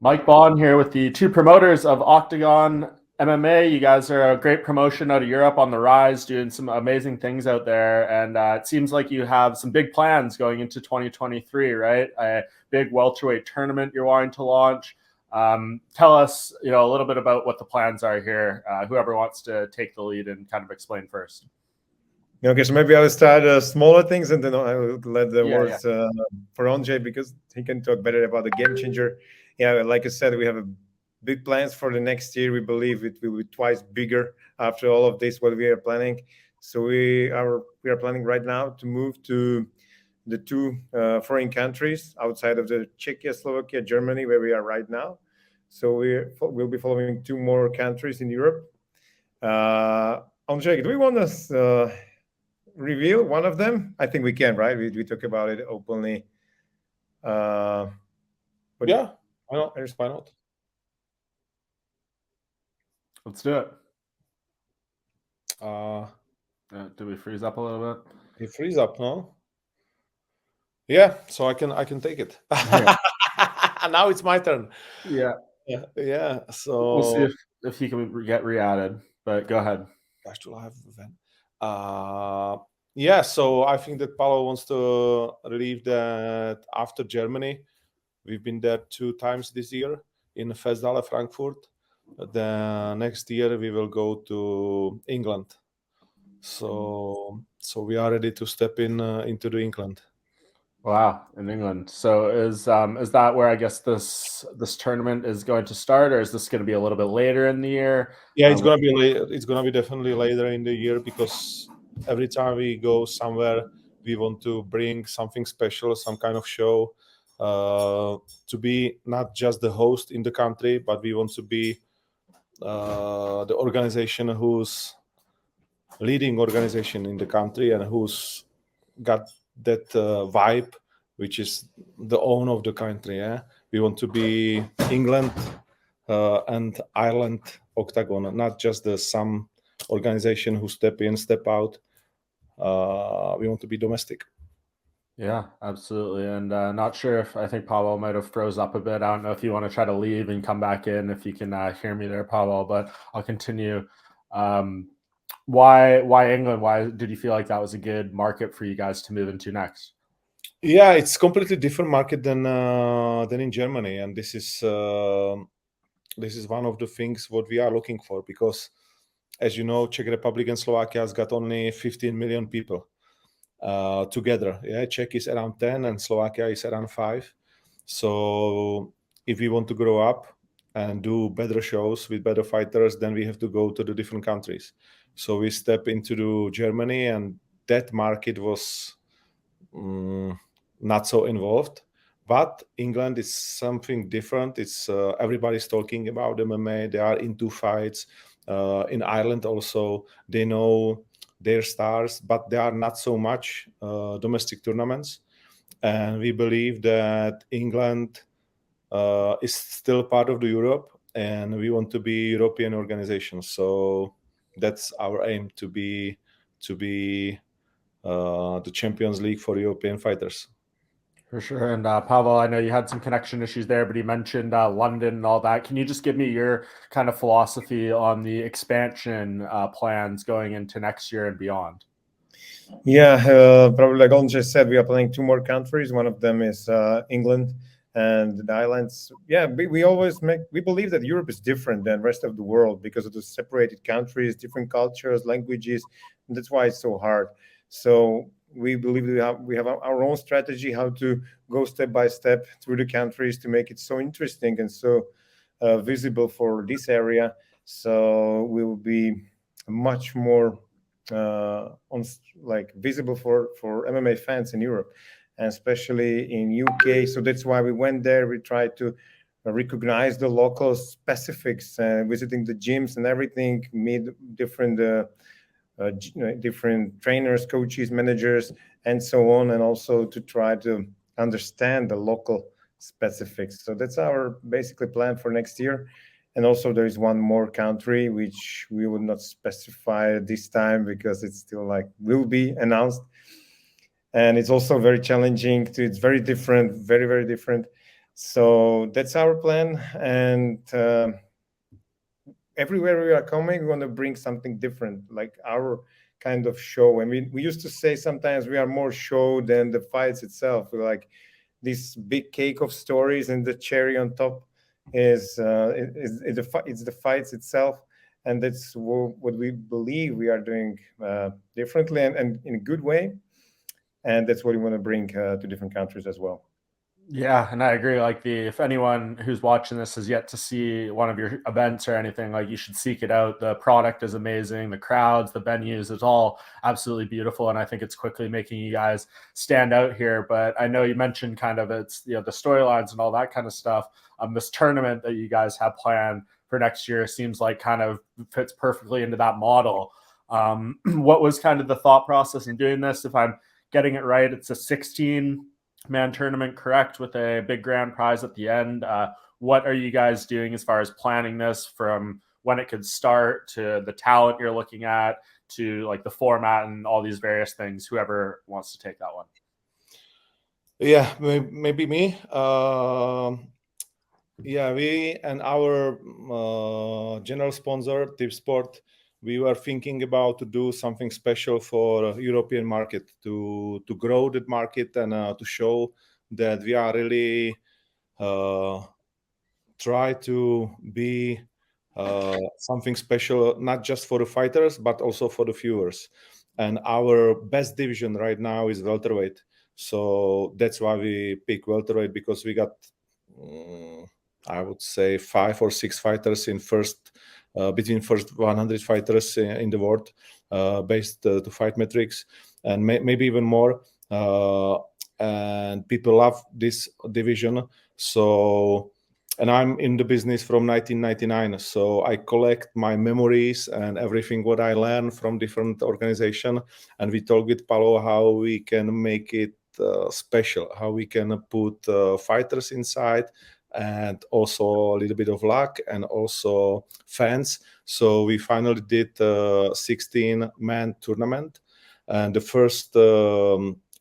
Mike Bond here with the two promoters of OKTAGON MMA. You guys are a great promotion out of Europe on the rise, doing some amazing things out there. And it seems like you have some big plans going into 2023, right? A big welterweight tournament you're wanting to launch. Tell us, a little bit about what the plans are here. Whoever wants to take the lead and kind of explain first. Okay, so maybe I'll start smaller things and then I will let the words for Ondrej because he can talk better about the game changer. Yeah, like I said, we have big plans for the next year. We believe it will be twice bigger after all of this, what we are planning. So we are planning right now to move to the two foreign countries outside of the Czechia, Slovakia, Germany, where we are right now. So we'll be following two more countries in Europe. Ondrej, do we want to reveal one of them? I think we can, right? We talk about it openly. But yeah, why not? Why not? Let's do it. Do we freeze up a little bit? You freeze up, no? Yeah, so I can take it. Yeah. Now it's my turn. Yeah. So we'll see if he can get re-added. But go ahead. Actually, I have event. Yeah, so I think that Pavol wants to relieve that after Germany. We've been there 2 times this year in Festhalle Frankfurt. The next year we will go to England. So we are ready to step into the England. Wow, in England. So is that where I guess this tournament is going to start, or is this going to be a little bit later in the year? Yeah, it's gonna be definitely later in the year because every time we go somewhere, we want to bring something special, some kind of show, to be not just the host in the country, but we want to be the organization who's leading organization in the country and who's got that vibe, which is the own of the country. Yeah, we want to be England and Ireland OKTAGON, not just some organization who step in, step out. We want to be domestic. Yeah, absolutely. And not sure if I think Pavol might have froze up a bit. I don't know if you want to try to leave and come back in, if you can hear me there, Pavol, but I'll continue. Why England? Why did you feel like that was a good market for you guys to move into next? Yeah, it's completely different market than in Germany, and this is one of the things what we are looking for because, as you know, Czech Republic and Slovakia has got only 15 million people together. Yeah, Czech is around 10 and Slovakia is around 5. So if we want to grow up and do better shows with better fighters, then we have to go to the different countries. So we step into Germany, and that market was not so involved. But England is something different. It's everybody's talking about MMA. They are into fights. In Ireland also, they know their stars, but there are not so much domestic tournaments. And we believe that England is still part of the Europe, and we want to be European organization. So that's our aim, to be the Champions League for European fighters. For sure. And Pavol, I know you had some connection issues there, but you mentioned London and all that. Can you just give me your kind of philosophy on the expansion plans going into next year and beyond? Yeah, probably like Ondrej said, we are playing 2 more countries. One of them is England and the islands. Yeah, we believe that Europe is different than the rest of the world because of the separated countries, different cultures, languages, and that's why it's so hard. So we believe we have our own strategy how to go step by step through the countries to make it so interesting and so visible for this area. So we will be much more visible for MMA fans in Europe, and especially in UK. So that's why we went there. We tried to recognize the local specifics, visiting the gyms and everything, meet different different trainers, coaches, managers, and so on, and also to try to understand the local specifics. So that's our basically plan for next year. And also there is one more country which we will not specify this time because it's still will be announced. And it's also very challenging. It's very different, very, very different. So that's our plan, and everywhere we are coming, we want to bring something different, like our kind of show. And we used to say sometimes we are more show than the fights itself. We're like this big cake of stories, and the cherry on top is it's the fights itself. And that's what we believe we are doing differently and in a good way. And that's what we want to bring to different countries as well. Yeah, and I agree. Like, if anyone who's watching this has yet to see one of your events or anything, like, you should seek it out. The product is amazing. The crowds, the venues, it's all absolutely beautiful. And I think it's quickly making you guys stand out here. But I know you mentioned kind of the storylines and all that kind of stuff. This tournament that you guys have planned for next year seems like kind of fits perfectly into that model. What was kind of the thought process in doing this? If I'm getting it right, it's a 16-man tournament, correct, with a big grand prize at the end. What are you guys doing as far as planning this, from when it could start to the talent you're looking at to like the format and all these various things? Whoever wants to take that one. Yeah, maybe me. Yeah, we and our general sponsor, Tip Sport, we were thinking about to do something special for European market, to grow that market and to show that we are really try to be something special, not just for the fighters, but also for the viewers. And our best division right now is welterweight. So that's why we pick welterweight, because we got, I would say, 5 or 6 fighters in between first 100 fighters in the world, based to fight metrics, and maybe even more. And people love this division. So, and I'm in the business from 1999, so I collect my memories and everything what I learned from different organizations. And we talk with Pavol how we can make it special, how we can put fighters inside, and also a little bit of luck and also fans. So we finally did a 16-man tournament, and the first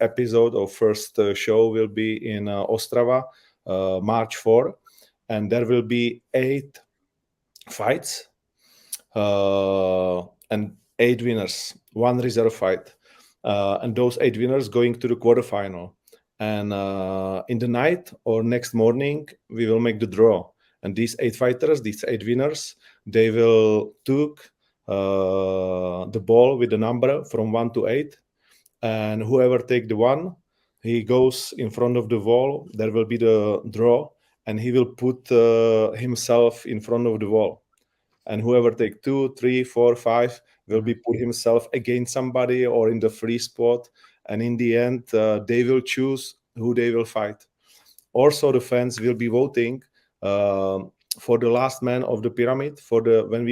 episode or first show will be in Ostrava, March 4, and there will be 8 fights and 8 winners, 1 reserve fight, and those 8 winners going to the quarterfinal. And in the night or next morning, we will make the draw. And these 8 fighters, these 8 winners, they will took the ball with the number from 1 to 8. And whoever take the 1, he goes in front of the wall. There will be the draw, and he will put himself in front of the wall. And whoever take 2, 3, 4, 5 will be put himself against somebody or in the free spot. And in the end, they will choose who they will fight. Also, the fans will be voting for the last man of the pyramid. For the when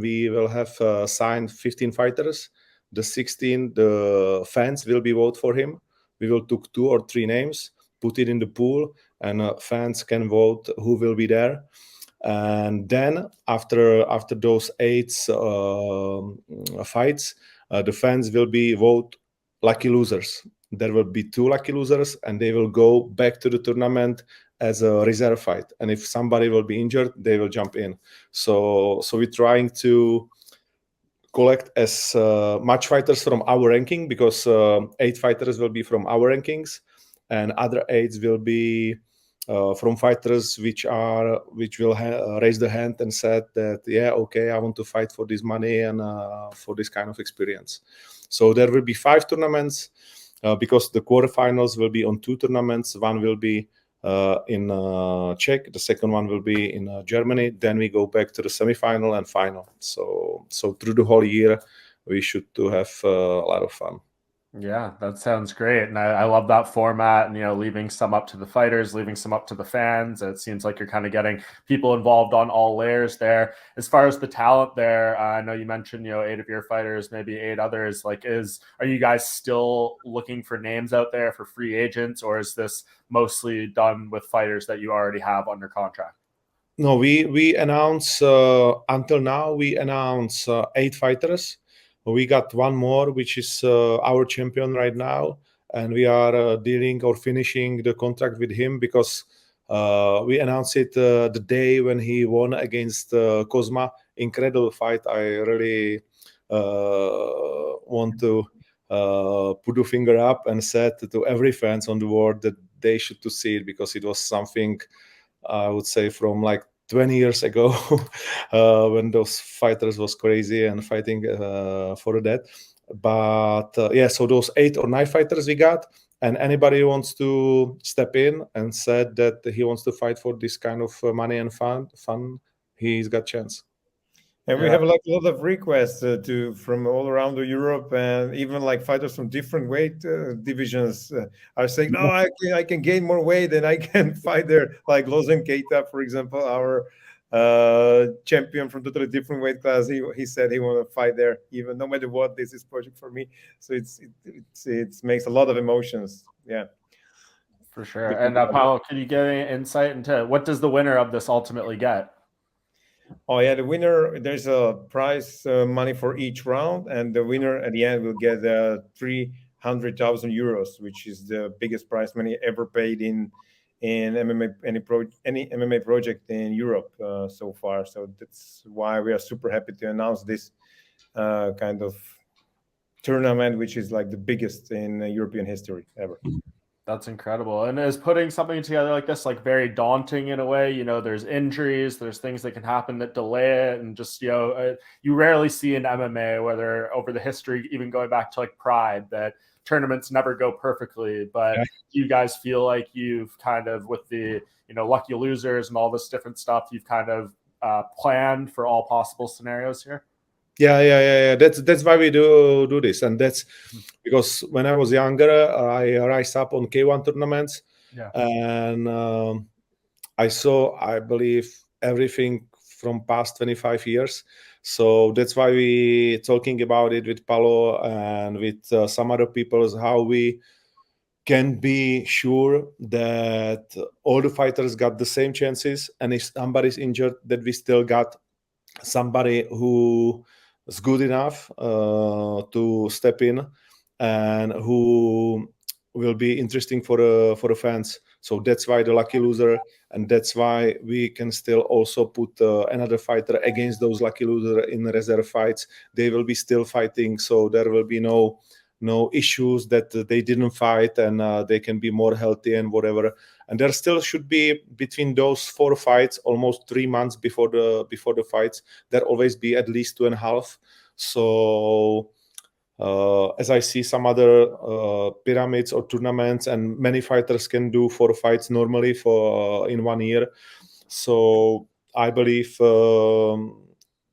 we will have signed 15 fighters, the 16 the fans will be vote for him. We will took 2 or 3 names, put it in the pool, and fans can vote who will be there. And then after those 8 fights, the fans will be vote lucky losers. There will be 2 lucky losers, and they will go back to the tournament as a reserve fight. And if somebody will be injured, they will jump in. So we're trying to collect as much fighters from our ranking, because 8 fighters will be from our rankings, and other 8 will be from fighters which will raise the hand and said that, yeah, okay, I want to fight for this money and for this kind of experience. So there will be 5 tournaments, because the quarterfinals will be on 2 tournaments. One will be in Czech, the second one will be in Germany. Then we go back to the semifinal and final. So through the whole year, we should to have a lot of fun. Yeah, that sounds great. And I love that format, and, leaving some up to the fighters, leaving some up to the fans. It seems like you're kind of getting people involved on all layers there. As far as the talent there, I know you mentioned, 8 of your fighters, maybe 8 others. Like, are you guys still looking for names out there for free agents, or is this mostly done with fighters that you already have under contract? No, we announce, until now, we announce 8 fighters. We got 1 more, which is our champion right now, and we are dealing or finishing the contract with him, because We announced it the day when he won against Kozma. Incredible fight. I really want to put the finger up and said to every fans on the world that they should to see it, because it was something, I would say, from like 20 years ago when those fighters was crazy and fighting for that. But yeah, so those 8 or 9 fighters we got, and anybody who wants to step in and said that he wants to fight for this kind of money and fun, he's got chance. And we have like a lot of requests from all around Europe, and even like fighters from different weight divisions are saying, "No, I can gain more weight and I can fight there." Like Lozan Keita, for example, our champion from totally different weight class. He said he want to fight there, even no matter what. This is project for me. So it makes a lot of emotions. Yeah, for sure. And Pavol, can you give any insight into what does the winner of this ultimately get? Oh yeah, the winner, there's a prize money for each round, and the winner at the end will get 300,000 euros, which is the biggest prize money ever paid in MMA, any MMA project in Europe so far. So that's why we are super happy to announce this kind of tournament, which is like the biggest in European history ever. That's incredible. And is putting something together like this like very daunting in a way? You know, there's injuries, there's things that can happen that delay it, and just, you know, you rarely see in MMA, whether over the history, even going back to like Pride, that tournaments never go perfectly. But do you guys feel like you've kind of, with the, you know, lucky losers and all this different stuff, you've kind of planned for all possible scenarios here? Yeah. That's why we do this, and that's because when I was younger, I rise up on K1 tournaments, and I saw, I believe, everything from past 25 years. So that's why we talking about it with Palo and with some other people, how we can be sure that all the fighters got the same chances, and if somebody's injured, that we still got somebody who is good enough to step in and who will be interesting for the fans. So that's why the lucky loser, and that's why we can still also put another fighter against those lucky loser in reserve fights. They will be still fighting, so there will be no issues that they didn't fight, and they can be more healthy and whatever. And there still should be, between those 4 fights, almost 3 months before the fights, there always be at least 2.5. So as I see some other pyramids or tournaments, and many fighters can do 4 fights normally for in 1 year. So I believe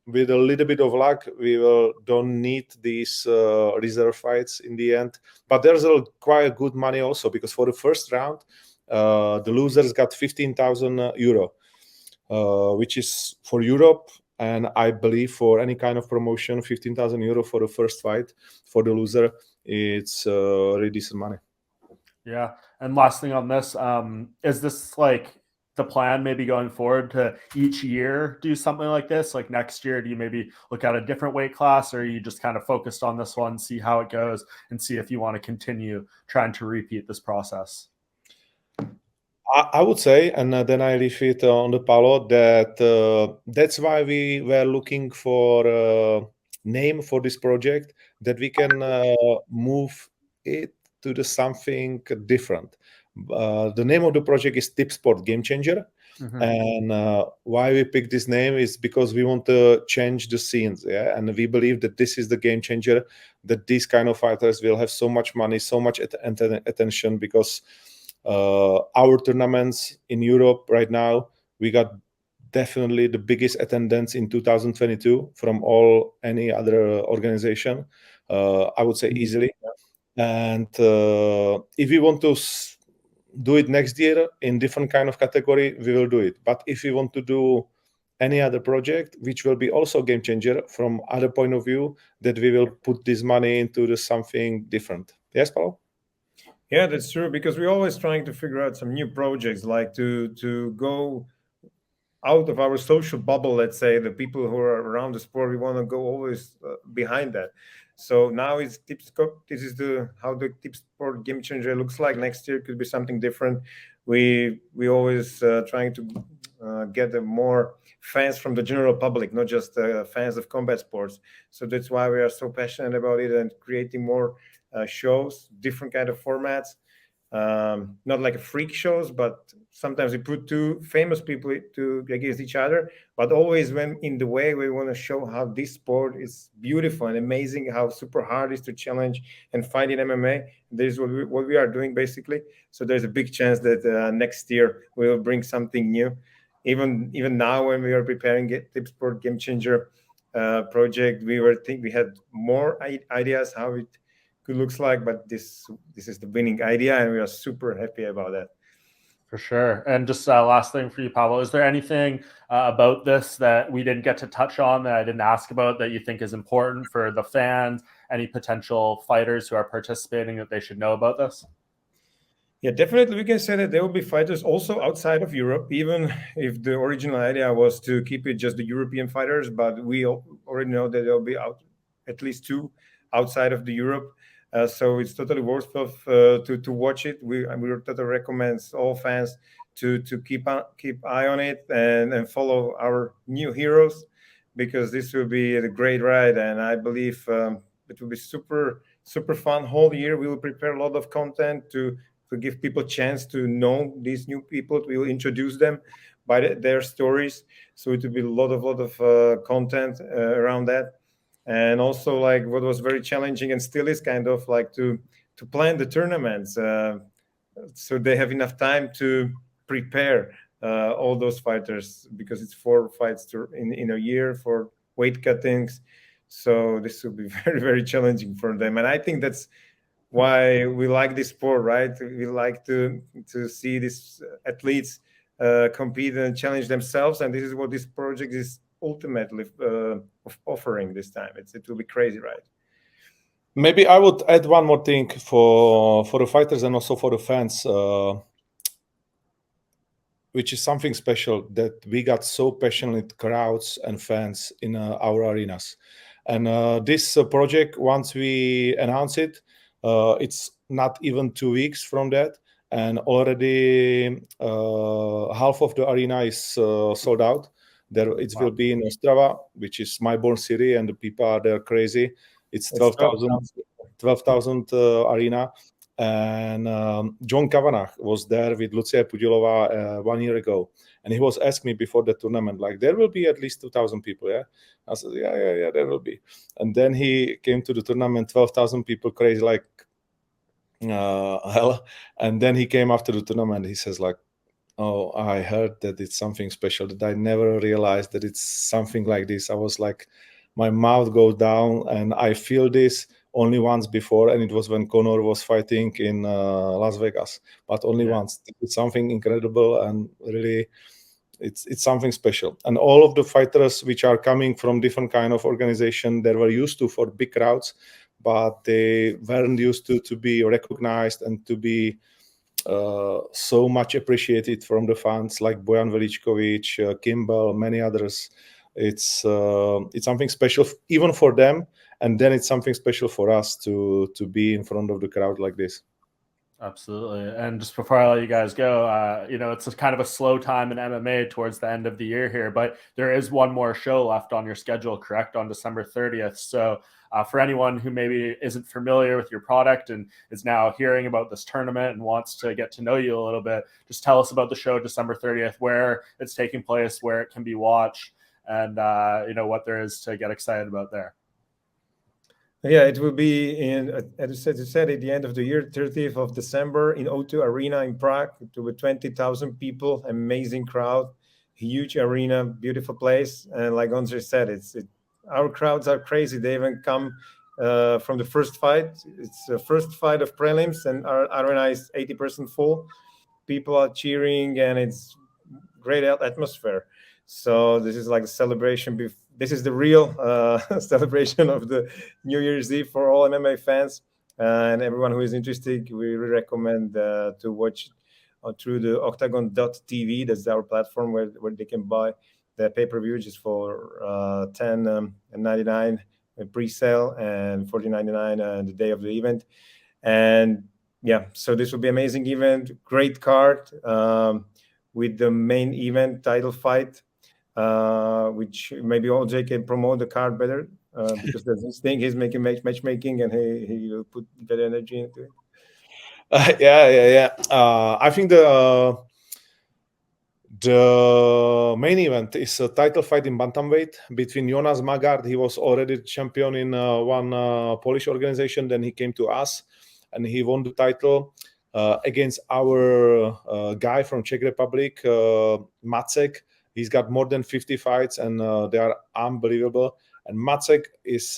with a little bit of luck, we don't need these reserve fights in the end. But there's quite good money also, because for the first round, the losers got 15,000 euro, which is for Europe, and I believe for any kind of promotion, 15,000 euro for the first fight for the loser, it's really decent money. Yeah. And last thing on this, is this like the plan maybe going forward to each year do something like this? Like next year, do you maybe look at a different weight class, or are you just kind of focused on this one, see how it goes, and see if you want to continue trying to repeat this process? I would say, and then I leave it on the Palo, that that's why we were looking for a name for this project, that we can move it to the something different. The name of the project is Tip Sport Game Changer. And why we picked this name is because we want to change the scenes, and we believe that this is the game changer, that these kind of fighters will have so much money, so much attention, because our tournaments in Europe right now, we got definitely the biggest attendance in 2022 from any other organization, I would say easily. And if we want to do it next year in different kind of category, we will do it. But if we want to do any other project, which will be also game changer from other point of view, that we will put this money into something different. Yes, Paul? Yeah, that's true, because we're always trying to figure out some new projects, like to go out of our social bubble. Let's say the people who are around the sport, we want to go always behind that. So now it's this is how the Tip Sport Game Changer looks like. Next year could be something different. we always trying to get more fans from the general public, not just fans of combat sports. So that's why we are so passionate about it and creating more shows, different kind of formats. Not like freak shows, but sometimes we put two famous people against each other, but always when in the way we want to show how this sport is beautiful and amazing, how super hard it is to challenge and fight in MMA. This is what we are doing basically. So there's a big chance that next year we will bring something new. Even now when we are preparing Tip Sport Game Changer project, we had more ideas how it could looks like, but this is the winning idea, and we are super happy about that. For sure. And just last thing for you, Pavol, is there anything about this that we didn't get to touch on that I didn't ask about that you think is important for the fans, any potential fighters who are participating that they should know about this? Yeah, definitely we can say that there will be fighters also outside of Europe, even if the original idea was to keep it just the European fighters, but we already know that there will be at least two outside of the Europe. So it's totally worth of to watch it. We totally recommend all fans to keep eye on it and follow our new heroes, because this will be a great ride, and I believe it will be super fun whole year. We will prepare a lot of content to give people a chance to know these new people. We will introduce them by their stories, so it will be a lot of content around that. And also, like, what was very challenging and still is kind of like to plan the tournaments, so they have enough time to prepare all those fighters, because it's 4 fights in a year for weight cuttings. So this will be very, very challenging for them, and I think that's why we like this sport, right? We like to see these athletes compete and challenge themselves, and this is what this project is ultimately offering this time. It will be crazy, right? Maybe I would add one more thing for the fighters and also for the fans, which is something special, that we got so passionate crowds and fans in our arenas. And this project, once we announce it, it's not even 2 weeks from that, and already half of the arena is sold out. There it will be in Ostrava, which is my born city, and the people are there crazy. It's 12,000 arena. And John Kavanagh was there with Lucia Pudilova 1 year ago, and he was asking me before the tournament, like, there will be at least 2,000 people, yeah? I said, yeah, there will be. And then he came to the tournament, 12,000 people, crazy like hell. And then he came after the tournament, he says like, oh, I heard that it's something special, that I never realized that it's something like this. I was like, my mouth goes down, and I feel this only once before, and it was when Conor was fighting in Las Vegas, but only once. It's something incredible, and really it's something special. And all of the fighters which are coming from different kind of organization, they were used to for big crowds, but they weren't used to be recognized and to be so much appreciated from the fans, like Bojan Veličković, Kimball, many others. It's something special even for them, and then it's something special for us to be in front of the crowd like this. Absolutely. And just before I let you guys go, it's a kind of a slow time in MMA towards the end of the year here, but there is one more show left on your schedule, correct, on December 30th. So for anyone who maybe isn't familiar with your product and is now hearing about this tournament and wants to get to know you a little bit, just tell us about the show December 30th, where it's taking place, where it can be watched, and what there is to get excited about there. Yeah, it will be as you said, at the end of the year, 30th of December, in O2 Arena in Prague, to 20,000 people, amazing crowd, huge arena, beautiful place. And like Ondrej said, our crowds are crazy. They even come from the first fight. It's the first fight of prelims, and our arena is 80% full. People are cheering, and it's great atmosphere. So this is like a celebration. This is the real celebration of the New Year's Eve for all MMA fans, and everyone who is interested. We recommend to watch through the OKTAGON.tv. That's our platform where they can buy the pay-per-view, just for $10.99 pre-sale and $14.99 the day of the event. And yeah, so this will be amazing event, great card, with the main event title fight, which maybe Ondrej can promote the card better, because that's his thing. He's making matchmaking, and he will put better energy into it. Yeah. I think the main event is a title fight in bantamweight between Jonas Magard. He was already champion in one Polish organization. Then he came to us, and he won the title against our guy from Czech Republic, Macek. He's got more than 50 fights, and they are unbelievable. And Macek is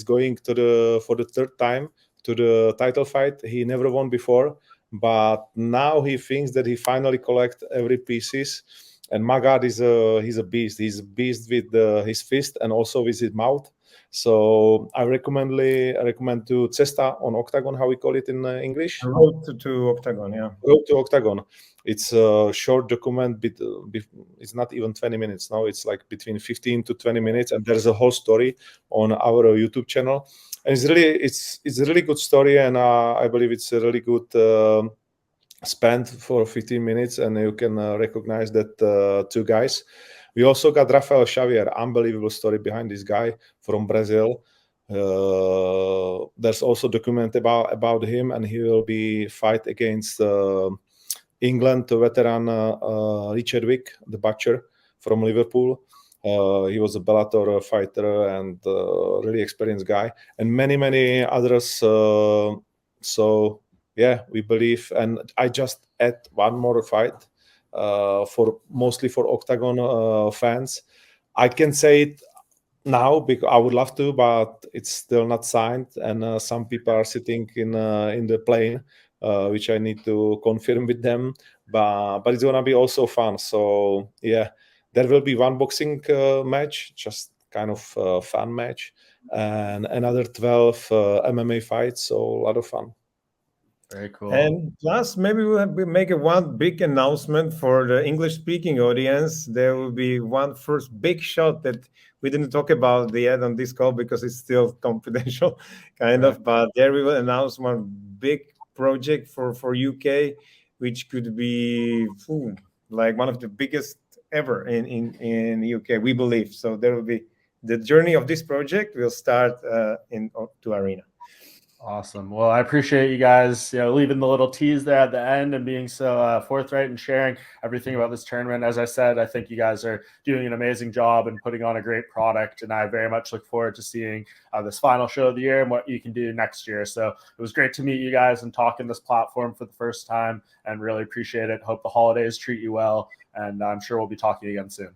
going for the third time to the title fight. He never won before, but now he thinks that he finally collect every pieces. And Magard he's a beast. He's a beast with his fist and also with his mouth. So I recommend to Cesta on Octagon, how we call it in English. Road to Octagon, yeah. Road to Octagon. It's a short document. It's not even 20 minutes now. It's like between 15 to 20 minutes, and there's a whole story on our YouTube channel. And it's a really good story, and I believe it's a really good spend for 15 minutes, and you can recognize that two guys. We also got Rafael Xavier, unbelievable story behind this guy from Brazil. There's also document about him, and he will be fight against England veteran Richard Wick, the butcher from Liverpool. He was a Bellator fighter and really experienced guy, and many others. So yeah, we believe. And I just add one more fight mostly for Octagon fans. I can say it now because I would love to, but it's still not signed, and some people are sitting in the plane, which I need to confirm with them. But it's gonna be also fun. So yeah, there will be one boxing match, just kind of fun match, and another 12 MMA fights. So a lot of fun. Very cool. And plus, maybe we'll make one big announcement for the English-speaking audience. There will be one first big shot that we didn't talk about yet on this call because it's still confidential, kind of. But there we will announce one big project for UK, which could be like one of the biggest ever in UK, we believe. So there will be the journey of this project will start in to Arena. Awesome. Well, I appreciate you guys, leaving the little tease there at the end and being so forthright and sharing everything about this tournament. As I said, I think you guys are doing an amazing job and putting on a great product, and I very much look forward to seeing this final show of the year and what you can do next year. So it was great to meet you guys and talk in this platform for the first time, and really appreciate it. Hope the holidays treat you well, and I'm sure we'll be talking again soon.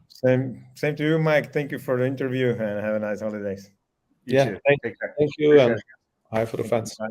Same to you, Mike. Thank you for the interview, and have a nice holidays. You too. Thank you, and hi for the fans. Bye.